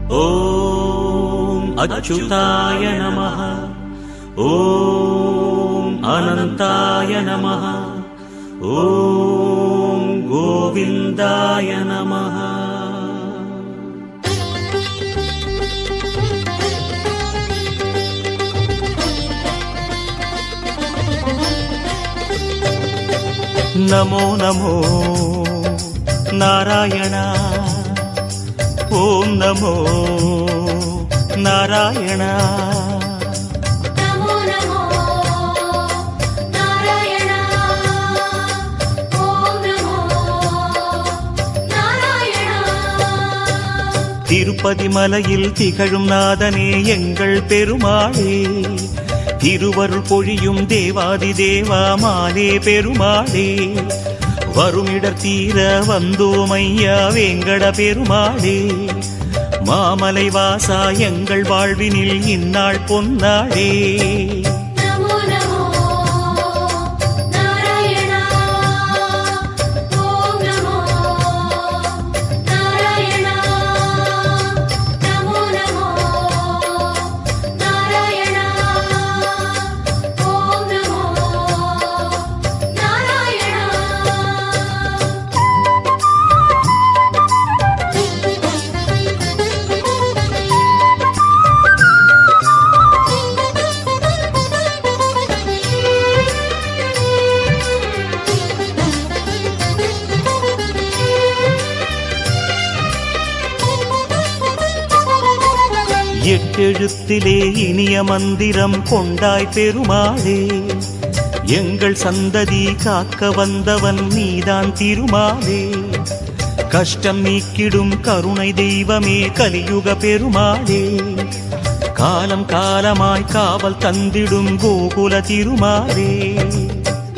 ஓம் அச்சுதாய நமः. ஓம் அனந்தாய நமः. ஓம் கோவிந்தாய நமः. நமோ நமோ நாராயணா. ஓம் நமோ நாராயணா. நமோ நமோ நாராயணா. ஓம் நமோ நாராயணா. திருப்பதி மலையில் திகழும் நாதனே எங்கள் பெருமாளே, திருவருள் பொழியும் தேவாதி தேவா மாலே பெருமாளே, வருமிடர் தீர வந்தோமையா வேங்கட பெருமாளே, மாமலை வாசா எங்கள் வாழ்வினில் இந்நாள் பொன்னாளே. நமோ நமோ நாராயணா. ஓம் நமோ நாராயணா. நமோ நமோ நாராயணா. ஓம் நமோ நாராயணா. எட்டெழுத்திலே இனிய மந்திரம் கொண்டாய் பெருமாளே, எங்கள் சந்ததி காக்க வந்தவன் நீதான் திருமாலே, கஷ்டம் நீக்கிடும் கருணை தெய்வமே கலியுக பெருமாளே, காலம் காலமாய் காவல் தந்திடும் கோகுல திருமாலே.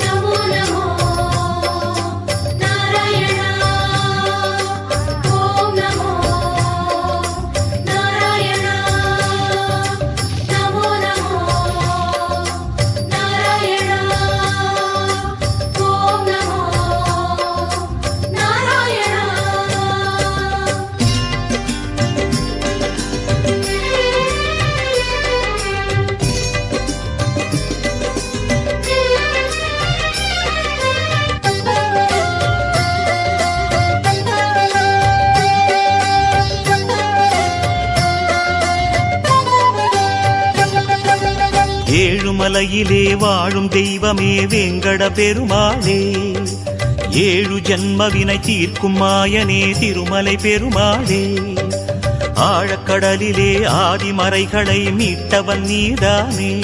நமோ நமோ நாராயணா. ஓம் நமோ நாராயணா. நமோ நமோ நாராயணா. ஓம் நமோ நாராயணா. ஏழுமலையிலே வாழும் தெய்வமே வேங்கட பெருமாளே, ஏழு ஜன்மவினை தீர்க்கும் மாயனே திருமலை பெருமாளே, ஆழக்கடலிலே ஆதிமறைகளை மீட்டவன் நீதானே,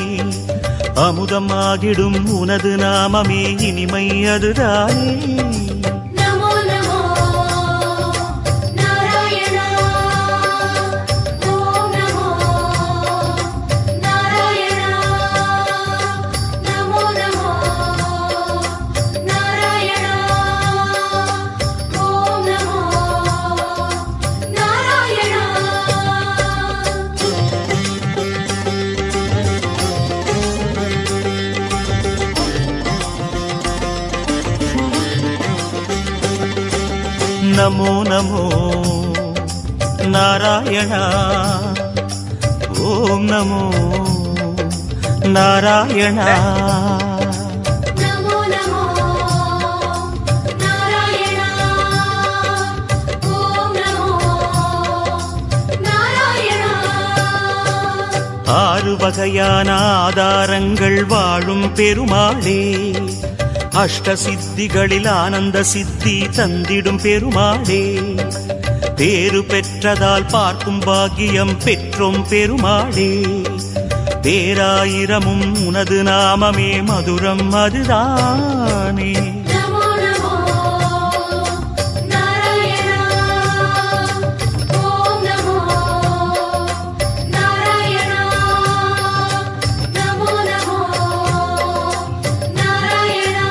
அமுதம் ஆகிடும் உனது நாமமே இனிமை அதுதானே. நமோ நமோ நாராயணா. ஓம் நமோ நாராயணா. நமோ நமோ நாராயணா. ஓம் நமோ நாராயணா. நமோ நமோ நாராயணா. ஓம் நமோ நாராயணா. நமோ நமோ நாராயணா. ஓம் நமோ நாராயணா. ஆறு வகையான ஆதாரங்கள் வாழும் பெருமாளே, அஷ்ட சித்திகளில் ஆனந்த சித்தி தந்திடும் பெருமாளே, பேரு பெற்றதால் பார்க்கும் பாக்கியம் பெற்றோம் பெருமாளே, பேராயிரமும் உனது நாமமே மதுரம் அதுதானே. நமோ நமோ நாராயணா. ஓம் நமோ நாராயணா. நமோ நமோ நாராயணா.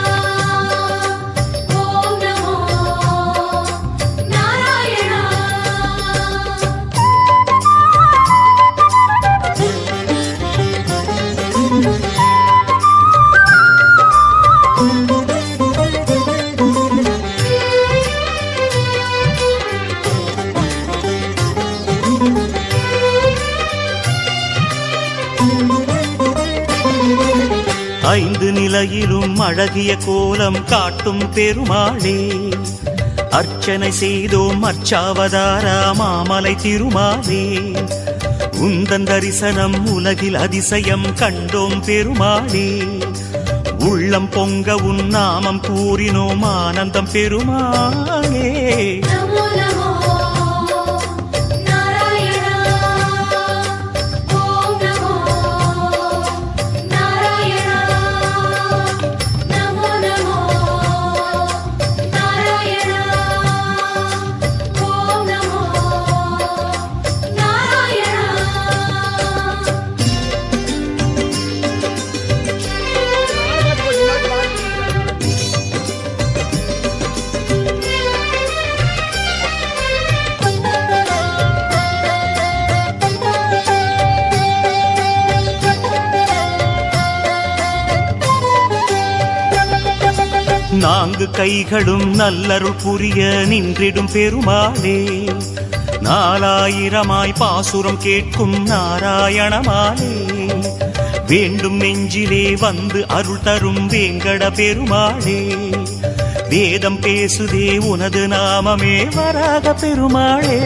ஓம் நமோ நாராயணா. ஐந்து நிலையிலும் அழகிய கோலம் காட்டும் பெருமாளே, அர்ச்சனை செய்தோம் அர்ச்சாவதாரா மாமலை திருமாலே, உந்தன் தரிசனம் உலகில் அதிசயம் கண்டோம் பெருமாளே, உள்ளம் பொங்க உன் நாமம் கூறினோம் ஆனந்தம் பெருமாளே. நமோ நமோ நாராயணா ஓம் நமோ நாராயணா நமோ நமோ நாராயணா ஓம் நமோ நாராயணா. நான்கு கைகளும் நல்லருள் புரிய நின்றிடும் பெருமாளே, நாலாயிரமாய் பாசுரம் கேட்கும் நாராயணமாலே, வேண்டும் நெஞ்சிலே வந்து அருள் தரும் வேங்கட பெருமாளே, வேதம் பேசுதே உனது நாமமே வராக பெருமாளே.